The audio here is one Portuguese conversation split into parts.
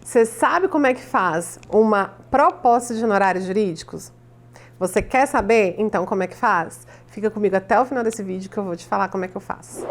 Você sabe como é que faz uma proposta de honorários jurídicos? Você quer saber, então, como é que faz? Fica comigo até o final desse vídeo que eu vou te falar como é que eu faço.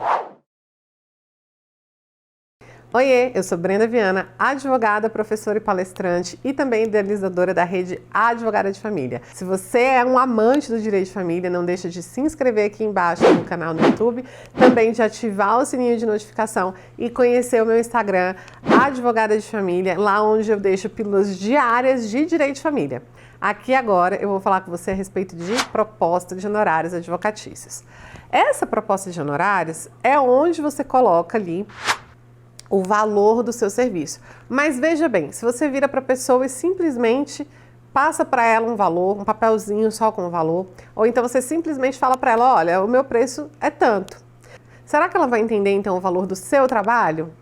Oiê, eu sou Brenda Viana, advogada, professora e palestrante e também idealizadora da rede Advogada de Família. Se você é um amante do direito de família, não deixa de se inscrever aqui embaixo no canal no YouTube, também de ativar o sininho de notificação e conhecer o meu Instagram, Advogada de Família, lá onde eu deixo pílulas diárias de direito de família. Aqui agora eu vou falar com você a respeito de proposta de honorários advocatícios. Essa proposta de honorários é onde você coloca ali o valor do seu serviço. Mas veja bem, se você vira para a pessoa e simplesmente passa para ela um valor, um papelzinho só com o valor, ou então você simplesmente fala para ela, olha, o meu preço é tanto. Será que ela vai entender então o valor do seu trabalho?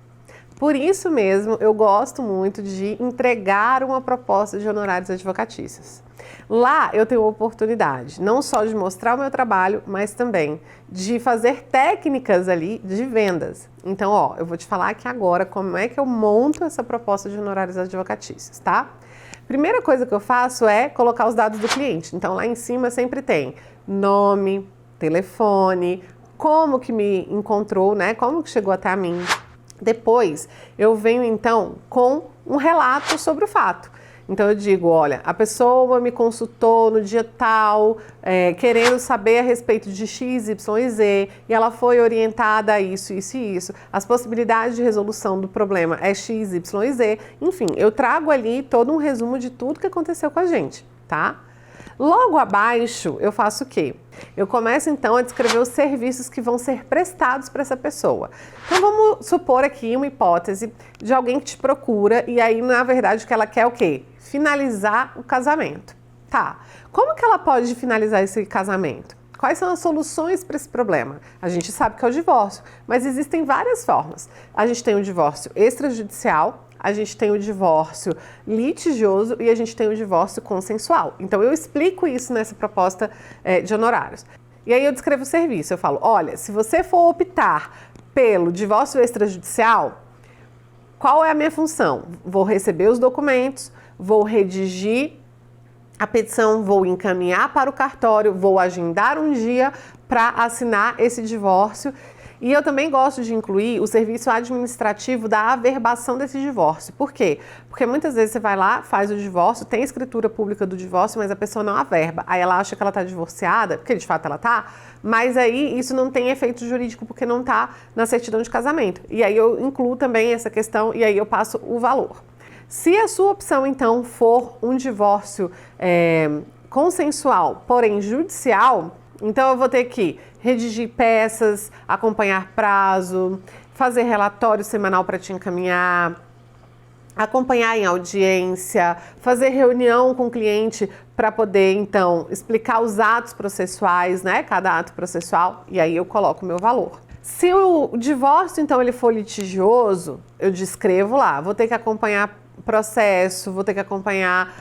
Por isso mesmo, eu gosto muito de entregar uma proposta de honorários advocatícios. Lá eu tenho a oportunidade não só de mostrar o meu trabalho, mas também de fazer técnicas ali de vendas. Então, ó, eu vou te falar aqui agora como é que eu monto essa proposta de honorários advocatícios, tá? Primeira coisa que eu faço é colocar os dados do cliente. Então, lá em cima sempre tem nome, telefone, como que me encontrou, né? Como que chegou até a mim. Depois, eu venho então com um relato sobre o fato. Então eu digo, olha, a pessoa me consultou no dia tal, querendo saber a respeito de X, Y e Z, e ela foi orientada a isso, isso e isso. As possibilidades de resolução do problema é X, Y e Z. Enfim, eu trago ali todo um resumo de tudo que aconteceu com a gente, tá? Logo abaixo, eu faço o quê? Eu começo então a descrever os serviços que vão ser prestados para essa pessoa. Então vamos supor aqui uma hipótese de alguém que te procura e aí na verdade o que ela quer é o quê? Finalizar o casamento. Tá, como que ela pode finalizar esse casamento? Quais são as soluções para esse problema? A gente sabe que é o divórcio, mas existem várias formas. A gente tem o divórcio extrajudicial, a gente tem o divórcio litigioso e a gente tem o divórcio consensual. Então eu explico isso nessa proposta de honorários. E aí eu descrevo o serviço, eu falo, olha, se você for optar pelo divórcio extrajudicial, qual é a minha função? Vou receber os documentos, vou redigir a petição, vou encaminhar para o cartório, vou agendar um dia para assinar esse divórcio. E eu também gosto de incluir o serviço administrativo da averbação desse divórcio. Por quê? Porque muitas vezes você vai lá, faz o divórcio, tem escritura pública do divórcio, mas a pessoa não averba. Aí ela acha que ela está divorciada, porque de fato ela está, mas aí isso não tem efeito jurídico porque não está na certidão de casamento. E aí eu incluo também essa questão e aí eu passo o valor. Se a sua opção, então, for um divórcio consensual, porém judicial, então eu vou ter que redigir peças, acompanhar prazo, fazer relatório semanal para te encaminhar, acompanhar em audiência, fazer reunião com o cliente para poder, então, explicar os atos processuais, né? Cada ato processual, e aí eu coloco o meu valor. Se o divórcio, então, ele for litigioso, eu descrevo lá, vou ter que acompanhar processo, vou ter que acompanhar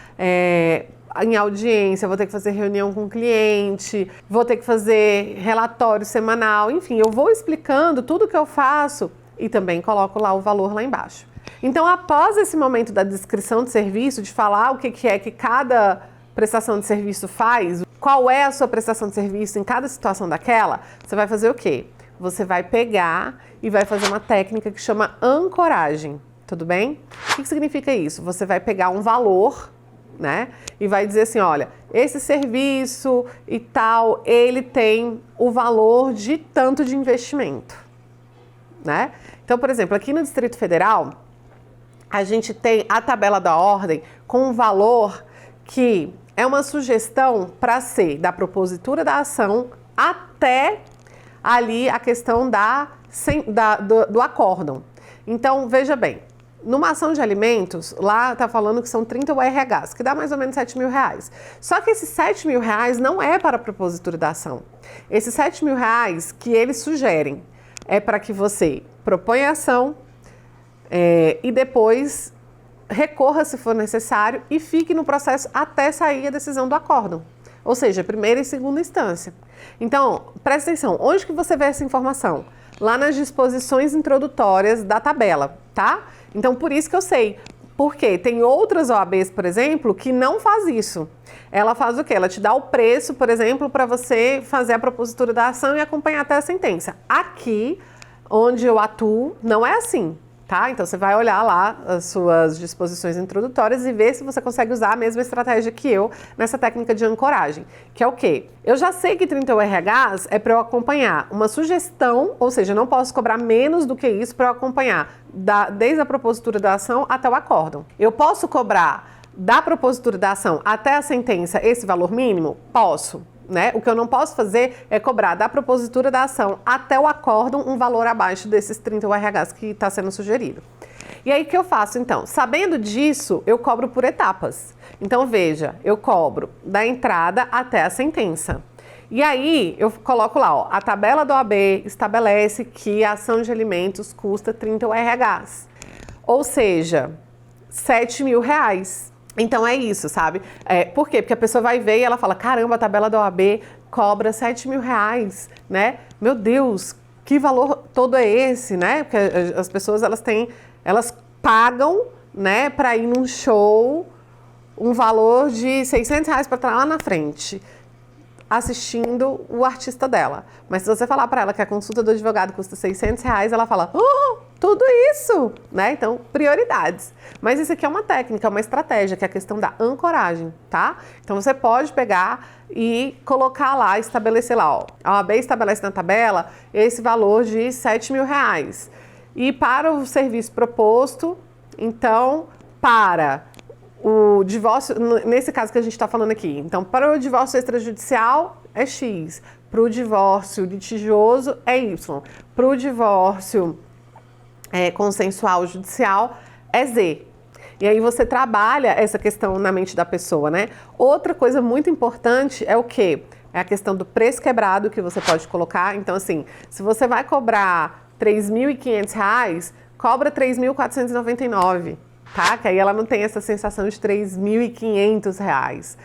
em audiência, vou ter que fazer reunião com o cliente, vou ter que fazer relatório semanal, enfim, eu vou explicando tudo que eu faço e também coloco lá o valor lá embaixo. Então, após esse momento da descrição de serviço, de falar o que é que cada prestação de serviço faz, qual é a sua prestação de serviço em cada situação daquela, você vai fazer o quê? Você vai pegar e vai fazer uma técnica que chama ancoragem. Tudo bem? O que significa isso? Você vai pegar um valor, né? E vai dizer assim, olha, esse serviço e tal, ele tem o valor de tanto de investimento, né? Então, por exemplo, aqui no Distrito Federal, a gente tem a tabela da ordem com um valor que é uma sugestão para ser da propositura da ação até ali a questão do acórdão. Então, veja bem, numa ação de alimentos, lá tá falando que são 30 URHs, que dá mais ou menos R$7.000. Só que esses R$7.000 não é para a propositura da ação. Esses R$7.000 que eles sugerem é para que você proponha a ação e depois recorra se for necessário e fique no processo até sair a decisão do acórdão. Ou seja, primeira e segunda instância. Então, presta atenção, onde que você vê essa informação? Lá nas disposições introdutórias da tabela, tá? Então, por isso que eu sei, Porque tem outras OABs, por exemplo, que não faz isso. Ela faz o quê? Ela te dá o preço, por exemplo, para você fazer a propositura da ação e acompanhar até a sentença. Aqui, onde eu atuo, não é assim. Tá? Então você vai olhar lá as suas disposições introdutórias e ver se você consegue usar a mesma estratégia que eu nessa técnica de ancoragem, que é o quê? Eu já sei que 30 URHs é para eu acompanhar uma sugestão, ou seja, eu não posso cobrar menos do que isso para eu acompanhar desde a propositura da ação até o acórdão. Eu posso cobrar da propositura da ação até a sentença esse valor mínimo? Posso. Né? O que eu não posso fazer é cobrar da propositura da ação até o acórdão um valor abaixo desses 30 URHs que está sendo sugerido. E aí o que eu faço então? Sabendo disso, eu cobro por etapas. Então veja, eu cobro da entrada até a sentença. E aí eu coloco lá, ó, a tabela da OAB estabelece que a ação de alimentos custa 30 URHs. Ou seja, R$7.000. Então é isso, sabe? Por quê? Porque a pessoa vai ver e ela fala, caramba, a tabela da OAB cobra R$7.000, né? Meu Deus, que valor todo é esse, né? Porque as pessoas, elas pagam, né, para ir num show, um valor de R$600 para estar lá na frente, assistindo o artista dela. Mas se você falar para ela que a consulta do advogado custa R$600, ela fala, tudo isso, né? Então, prioridades. Mas isso aqui é uma técnica, uma estratégia, que é a questão da ancoragem, tá? Então, você pode pegar e colocar lá, estabelecer lá, ó, a OAB estabelece na tabela esse valor de R$7.000. E para o serviço proposto, então, para o divórcio, nesse caso que a gente está falando aqui, então, para o divórcio extrajudicial é X, para o divórcio litigioso é Y, para o divórcio consensual judicial é Z. E aí você trabalha essa questão na mente da pessoa, né? Outra coisa muito importante é o quê? É a questão do preço quebrado que você pode colocar. Então, assim, se você vai cobrar R$3.500, cobra R$3.499, tá? Que aí ela não tem essa sensação de R$3.500.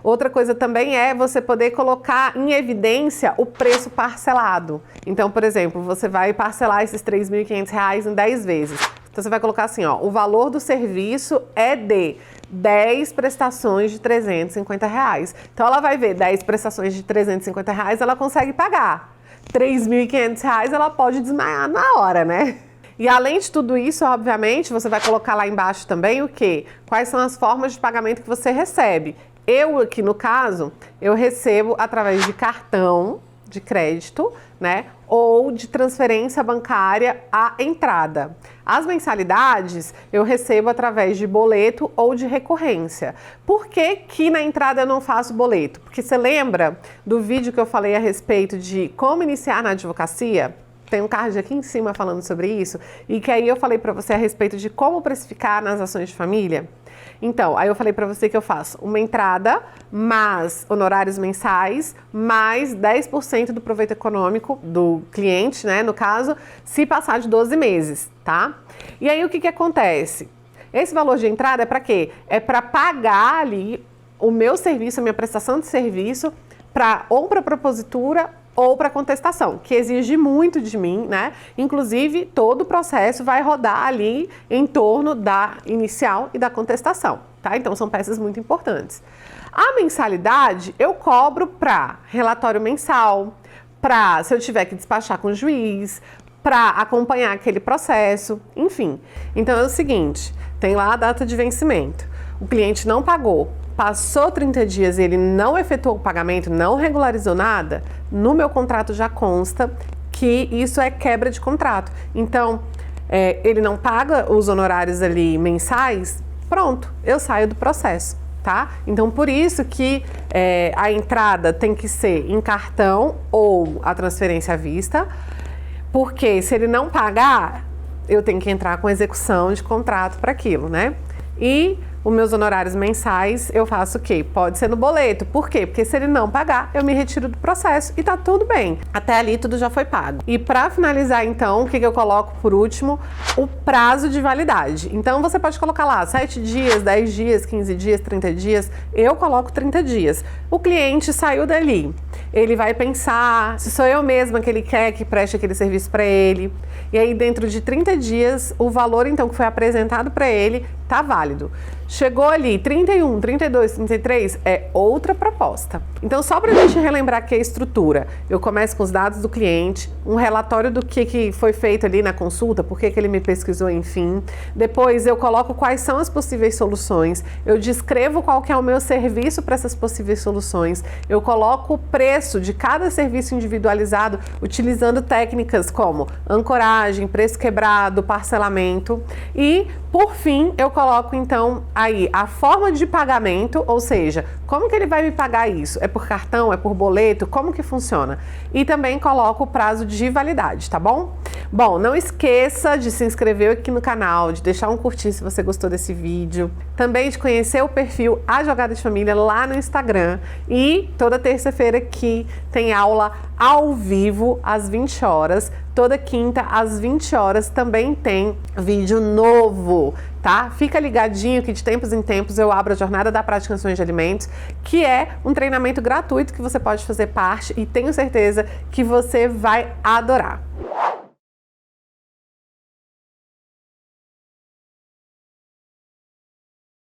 Outra coisa também é você poder colocar em evidência o preço parcelado. Então, por exemplo, você vai parcelar esses R$3.500 em 10 vezes. Então, você vai colocar assim, ó, o valor do serviço é de 10 prestações de R$350. Então, ela vai ver 10 prestações de R$350, ela consegue pagar. R$3.500, ela pode desmaiar na hora, né? E além de tudo isso, obviamente, você vai colocar lá embaixo também o quê? Quais são as formas de pagamento que você recebe. Eu aqui, no caso, eu recebo através de cartão de crédito, né? Ou de transferência bancária à entrada. As mensalidades eu recebo através de boleto ou de recorrência. Por que que na entrada eu não faço boleto? Porque você lembra do vídeo que eu falei a respeito de como iniciar na advocacia? Tem um card aqui em cima falando sobre isso. E que aí eu falei para você a respeito de como precificar nas ações de família. Então, aí eu falei para você que eu faço uma entrada, mais honorários mensais, mais 10% do proveito econômico do cliente, né, no caso, se passar de 12 meses, tá? E aí o que acontece? Esse valor de entrada é para quê? É para pagar ali o meu serviço, a minha prestação de serviço, ou para propositura ou para contestação, que exige muito de mim, né? Inclusive, todo o processo vai rodar ali em torno da inicial e da contestação, tá? Então, são peças muito importantes. A mensalidade eu cobro para relatório mensal, para se eu tiver que despachar com o juiz, para acompanhar aquele processo, enfim. Então, é o seguinte, tem lá a data de vencimento. O cliente não pagou, passou 30 dias e ele não efetuou o pagamento, não regularizou nada, no meu contrato já consta que isso é quebra de contrato. Então, ele não paga os honorários ali mensais, pronto, eu saio do processo, tá? Então, por isso que a entrada tem que ser em cartão ou a transferência à vista, porque se ele não pagar, eu tenho que entrar com execução de contrato para aquilo, né? E os meus honorários mensais, eu faço o quê? Pode ser no boleto. Por quê? Porque se ele não pagar, eu me retiro do processo e tá tudo bem. Até ali tudo já foi pago. E para finalizar, então, o que eu coloco por último? O prazo de validade. Então, você pode colocar lá 7 dias, 10 dias, 15 dias, 30 dias. Eu coloco 30 dias. O cliente saiu dali. Ele vai pensar se sou eu mesma que ele quer que preste aquele serviço para ele. E aí, dentro de 30 dias, o valor, então, que foi apresentado para ele tá válido. Chegou ali 31, 32, 33, é outra proposta. Então, só para a gente relembrar aqui a estrutura, eu começo com os dados do cliente, um relatório do que foi feito ali na consulta, por que ele me pesquisou, enfim. Depois eu coloco quais são as possíveis soluções, eu descrevo qual que é o meu serviço para essas possíveis soluções, eu coloco o preço de cada serviço individualizado, utilizando técnicas como ancoragem, preço quebrado, parcelamento e, por fim, eu coloco então aí a forma de pagamento, ou seja, como que ele vai me pagar isso? É por cartão? É por boleto? Como que funciona? E também coloco o prazo de validade, tá bom? Bom, não esqueça de se inscrever aqui no canal, de deixar um curtir se você gostou desse vídeo, também de conhecer o perfil Advogada de Família lá no Instagram e toda terça-feira aqui tem aula ao vivo às 20 horas, toda quinta às 20 horas também tem vídeo novo, tá? Fica ligadinho que de tempos em tempos eu abro a Jornada da Prática em Ações de Alimentos, que é um treinamento gratuito que você pode fazer parte e tenho certeza que você vai adorar.